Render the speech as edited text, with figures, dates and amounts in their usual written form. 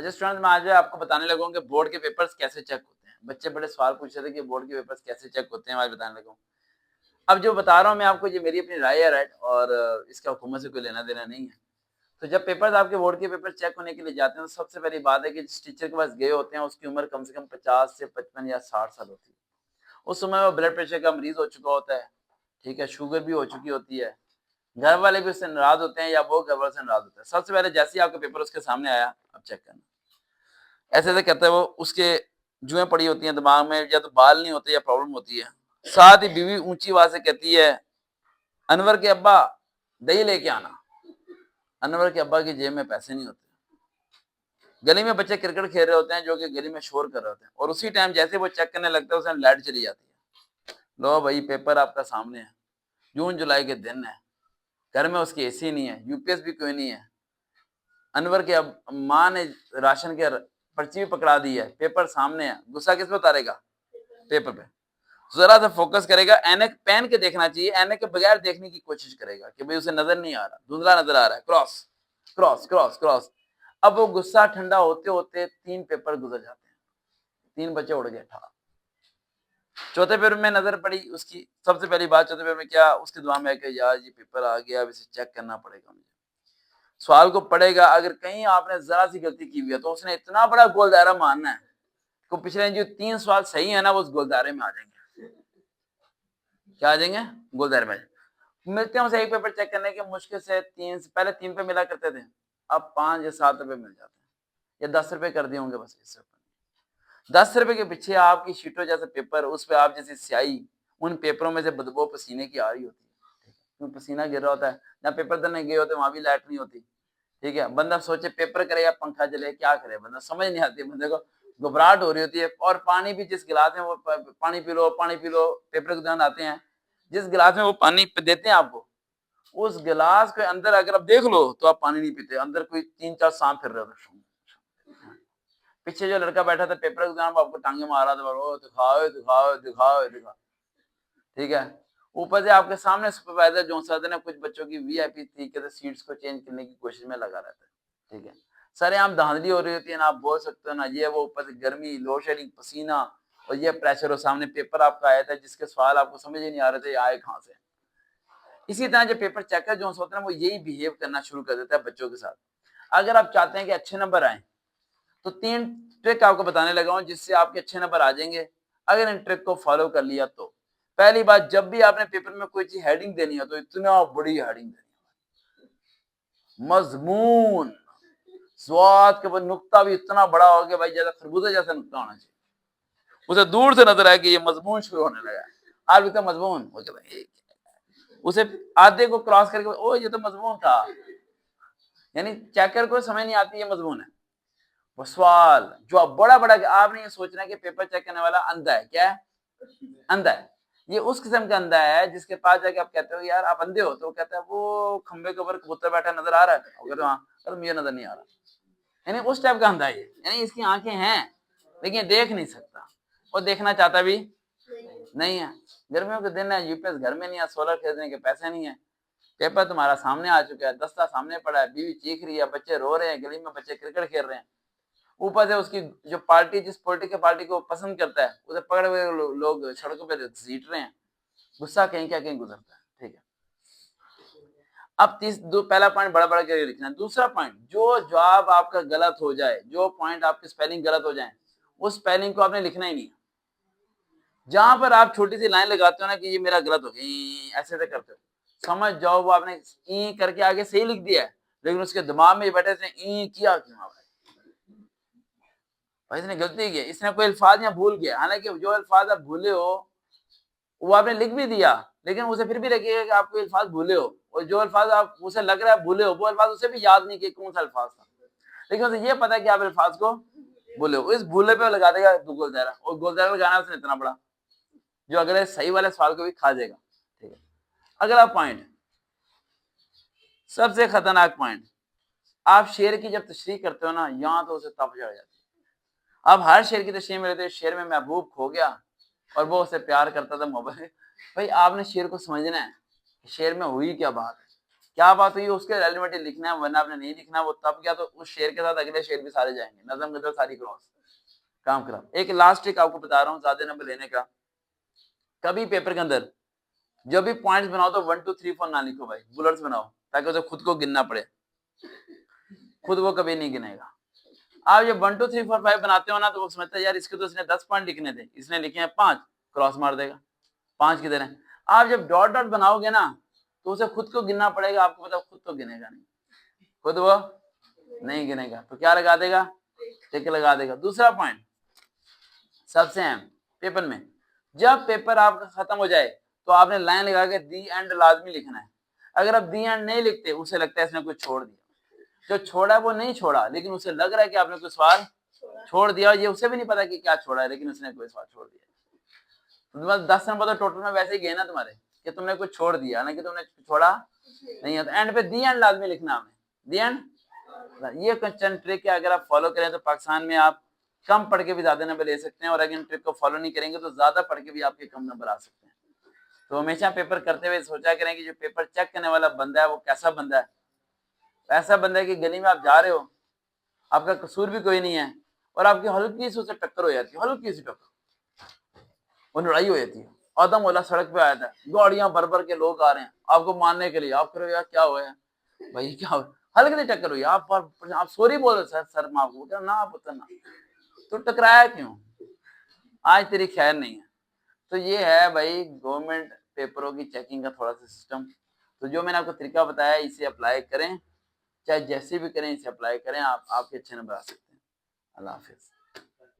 अच्छा स्टूडेंट्स, मैं आज आपको बताने लगा हूँ कि बोर्ड के पेपर्स कैसे चेक होते हैं। बच्चे बड़े सवाल पूछ रहे थे कि बोर्ड के पेपर्स कैसे चेक होते हैं, आज बताने लगा हूँ। अब जो बता रहा हूँ मैं आपको, ये मेरी अपनी राय है, राइट, और इसका हुकूमत से कोई लेना देना नहीं है। तो जब पेपर्स आपके बोर्ड के पेपर चेक होने के लिए जाते हैं तो सबसे पहली बात है कि जिस टीचर के पास गए होते हैं उसकी उम्र कम से कम 50 से 55 या 60 साल होती है। उस समय वो ब्लड प्रेशर का मरीज हो चुका होता है, ठीक है, शुगर भी हो चुकी होती है, घर वाले भी उससे नाराज होते हैं या वो घर वाले से नाराज होते हैं। सबसे पहले जैसे ही आपका पेपर उसके सामने आया, अब चेक करना। ऐसे ऐसे करते हैं वो, उसके जुएं पड़ी होती हैं दिमाग में, या तो बाल नहीं होते या प्रॉब्लम होती है। साथ ही बीवी ऊंची आवाज से कहती है, अनवर के अब्बा दही लेके आना। अनवर के अब्बा की जेब में पैसे नहीं होते। गली में बच्चे क्रिकेट खेल रहे होते हैं जो कि गली में शोर कर रहे होते हैं, और उसी टाइम जैसे वो चेक करने लगता है उसमें लाइट चली जाती है। लो भाई, पेपर आपका सामने है, जून जुलाई के दिन है, घर में उसकी एसी नहीं है, यूपीएस भी कोई नहीं है। अनवर के अब माँ ने राशन के पर्ची भी पकड़ा दी है, पेपर सामने है, गुस्सा किस पे उतारेगा? पेपर पे। जरा सा फोकस करेगा, ऐनक पहन के देखना चाहिए, ऐनक के बगैर देखने की कोशिश करेगा कि भाई उसे नजर नहीं आ रहा, धुंधला नजर आ रहा है, क्रॉस क्रॉस क्रॉस क्रॉस। अब वो गुस्सा ठंडा होते होते 3 पेपर गुजर जाते हैं, 3 बच्चे उड़ गए ठा। चौथे पेपर में नजर पड़ी उसकी, सबसे पहली बात चौथे पेपर में क्या उसके दिमाग में है कि यार ये पेपर आ गया, अब इसे चेक करना पड़ेगा मुझे, सवाल को पढ़ेगा। अगर कहीं आपने जरा सी गलती की हुई है तो उसने इतना बड़ा गोल दायरा मारना है कि पिछले जो 3 सवाल सही है ना वो उस गोल दायरे में आ जाएंगे। क्या आ जाएंगे? गोल दायरे में। मिलते हैं उसे एक पेपर चेक करने के, मुश्किल से 3 से पहले 3 पे मिला करते थे, अब 5 या 7 रुपए मिल जाते हैं, या 10 रुपए कर दिए होंगे बस। इससे 10 रुपए के पीछे आपकी शीटों जैसे पेपर, उस पे आप जैसी स्याही, उन पेपरों में से बदबू पसीने की आ रही होती है, क्यों पसीना गिर रहा होता है। जहाँ पेपर देने गए होते वहां भी लाइट नहीं होती, ठीक है। बंदा सोचे पेपर करे या पंखा चले, क्या करे, बंदा समझ नहीं आती, बंदे को घबराहट हो रही होती है। और पानी भी जिस गिलास में वो पानी पी लो पानी पी लो, पेपर के दौरान आते हैं, जिस गिलास में वो पानी देते हैं आपको, उस गिलास के अंदर अगर आप देख लो तो आप पानी नहीं पीते, अंदर कोई 3-4 सांप फिर रहे होते। पीछे जो लड़का बैठा था पेपर के दौरान आपको टांगे मार रहा था, वो दिखाओ दिखाओ दिखाओ दिखाओ, ठीक है। ऊपर से आपके सामने सुपरवाइजर जो सर ने कुछ बच्चों की वीआईपी तरीके से सीट्स को चेंज करने की कोशिश में लगा रहता है, ठीक है। सर यहाँ धांधली हो रही होती है ना, आप बोल सकते हो ना, ये वो ऊपर से गर्मी, लोड शेडिंग, पसीना, और ये प्रेशर, और सामने पेपर आपका आया था जिसके सवाल आपको समझ ही नहीं आ रहे थे आए कहाँ से। इसी तरह जो पेपर चेकर जो होता है वो यही बिहेव करना शुरू कर देता है बच्चों के साथ। अगर आप चाहते हैं कि अच्छे नंबर आए तो 3 ट्रिक आपको बताने लगा हूं जिससे आपके अच्छे नंबर आ जाएंगे, अगर इन ट्रिक को फॉलो कर लिया तो। पहली बात, जब भी आपने पेपर में कोई चीज हेडिंग देनी है तो इतना बड़ी हेडिंग देनी है, मजमून, स्वाद के बाद नुक्ता भी इतना बड़ा हो गया भाई, जैसा खरबूजा जैसा नुक्ता होना चाहिए, उसे दूर से नजर आए कि ये मजमून शुरू होने लगा है। आप इतना मजमून हो गया, उसे आधे को क्रॉस करके ओ ये तो मजमून था, यानी चेकर को समझ नहीं आती ये मजमून है। वो सवाल जो आप बड़ा बड़ा, आपने ये सोचना है कि पेपर चेक करने वाला अंधा है, क्या है? अंधा है। ये उस किस्म का अंधा है जिसके पास जाके आप कहते हो यार आप अंधे हो, तो वो कहता है वो खंबे के ऊपर कबूतर बैठा नजर आ रहा है, अगर हाँ, अरे मुझे नजर नहीं आ रहा, यानी उस टाइप का अंधा है। यानी इसकी आंखें हैं लेकिन देख नहीं सकता, और देखना चाहता भी नहीं है। गर्मियों के दिन है, यूपीएस घर में नहीं है, सोलर खरीदने के पैसे नहीं है, पेपर तुम्हारा सामने आ चुका है, दस्ता सामने पड़ा है, बीवी चीख रही है, बच्चे रो रहे हैं, गली में बच्चे क्रिकेट खेल रहे हैं, ऊपर से उसकी जो पार्टी, जिस पॉलिटिकल पार्टी को पसंद करता है उसे पकड़े हुए लोग सड़कों पे घसीट रहे हैं, गुस्सा कहीं क्या कहीं गुजरता है, ठीक है। अब पहला पॉइंट बड़ा बड़ा करके लिखना है। दूसरा पॉइंट, जो जवाब आपका गलत हो जाए, जो पॉइंट आपकी स्पेलिंग गलत हो जाए, उस स्पेलिंग को आपने लिखना ही नहीं। जहां पर आप छोटी सी लाइन लगाते हो ना कि ये मेरा गलत हो गया, ऐसे करते हो, समझ जाओ वो आपने ई करके आगे सही लिख दिया है, लेकिन उसके दिमाग में बैठे थे ई किया क्यों भाई, इसने गलती की, इसने कोई अल्फाज या भूल गया, हालांकि जो अल्फाज आप भूले हो वो आपने लिख भी दिया, लेकिन उसे फिर भी रखिएगा कि आप कोई अल्फाज भूले हो, और जो अल्फाज आप उसे लग रहा है भूले हो वो अल्फाज उसे भी याद नहीं कि कौन सा अल्फाज था, लेकिन उसे ये पता है कि आप अल्फाज को भूले हो, इस भूले पे लगा देगा गोल दायरा, और गोल दायरा लगाना उसने इतना बड़ा जो अगले सही वाले सवाल को भी खा जाएगा, ठीक है। अगला पॉइंट, सबसे खतरनाक पॉइंट, आप शेर की जब तशरीह करते हो ना, यहाँ तो उसे तप चढ़ जाती है। अब हर शेर की तशरीह में रहते शेर में महबूब खो गया और वो उसे प्यार करता था, मोहब्बत। भाई आपने शेर को समझना है, शेर में हुई क्या बात है, क्या बात हुई उसके रेलिवेंट लिखना है, वरना आपने नहीं लिखना। वो तब क्या, तो उस शेर के साथ अगले शेर भी सारे जाएंगे, नजम गजल सारी क्रॉस, काम खराब। एक लास्ट ट्रिक आपको बता रहा हूँ ज्यादा नंबर लेने का। कभी पेपर के अंदर जब भी पॉइंट्स बनाओ तो 1 2 3 4 ना लिखो भाई, बुलेट्स बनाओ, ताकि उसे खुद को गिनना पड़े, खुद वो कभी नहीं गिनेगा। आप जब 1 2 3 4 5 बनाते हो ना, तो वो समझता है यार इसके तो इसने 10 पॉइंट लिखने थे, इसने लिखे हैं 5, क्रॉस मार देगा, 5 किधर है। आप जब डॉट डॉट बनाओगे ना, तो उसे खुद को गिनना पड़ेगा, आपको पता खुद तो गिनेगा नहीं, खुद वो नहीं गिनेगा, तो क्या लगा देगा, टिक लगा देगा। दूसरा पॉइंट सबसे अहम पेपर में, जब पेपर आपका खत्म हो जाए तो आपने लाइन लगा के दी एंड लाजमी लिखना है। अगर आप दी एंड नहीं लिखते, उसे लगता है इसने कुछ छोड़ दिया, जो छोड़ा वो नहीं छोड़ा, लेकिन उसे लग रहा है कि आपने कोई सवाल छोड़ दिया, ये उसे भी नहीं पता कि क्या छोड़ा है, लेकिन उसने कोई सवाल छोड़ दिया। तो तुम्हारे 10 नंबर तो टोटल में वैसे ही गए ना तुम्हारे, कि तुमने कुछ छोड़ दिया ना, कि तुमने छोड़ा नहीं है। तो एंड पे दी एंड लाजमी लिखना हमें, दी एंड। ये क्वेश्चन ट्रिक है, अगर आप फॉलो करें तो पाकिस्तान में आप कम पढ़ के भी ज्यादा नंबर ले सकते हैं, और अगर इन ट्रिक को फॉलो नहीं करेंगे तो ज्यादा पढ़ के भी आपके कम नंबर आ सकते हैं। तो हमेशा पेपर करते हुए सोचा करें कि जो पेपर चेक करने वाला बंदा है वो कैसा बंदा है। ऐसा बंदा है कि गली में आप जा रहे हो, आपका कसूर भी कोई नहीं है, और आपकी हल्की सी उससे टक्कर हो जाती है, हल्की सी टक्कर, वो लड़ाई हो जाती है, आदम वाला सड़क पे आया था, गाड़ियां भर भर के लोग आ रहे हैं आपको मारने के लिए, आप करो यार क्या हुआ है भाई, क्या हुआ, हल्की सी टक्कर हुई, आप सॉरी बोलो सर माफ हो ना, आप उतना तो टकराया क्यों, आज तेरी खैर नहीं है। तो ये है भाई गवर्नमेंट पेपरों की चेकिंग का थोड़ा सा सिस्टम। तो जो मैंने आपको तरीका बताया इसे अप्लाई करें, चाहे जैसे भी करें इसे अप्लाई करें, आप आपके अच्छे नंबर आ सकते हैं। अल्लाह हाफिज।